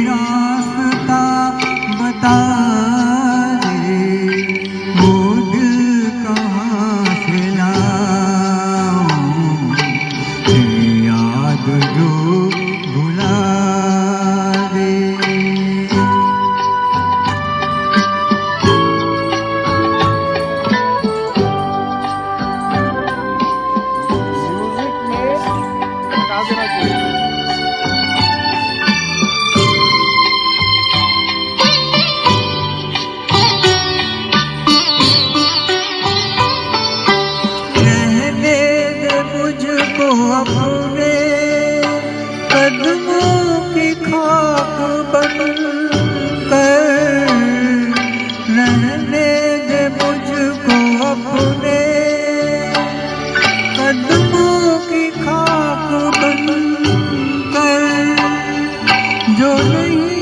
रास्ता बता दे, वो दिल कहाँ से लाऊं, तेरी याद जो भुला दे। म्यूजिक में हटा देना चाहिए। रहने दे मुझको अपने कदमों की खाक बन कर, रहने दे मुझको अपने कदमों की खाक बन कर, जो नहीं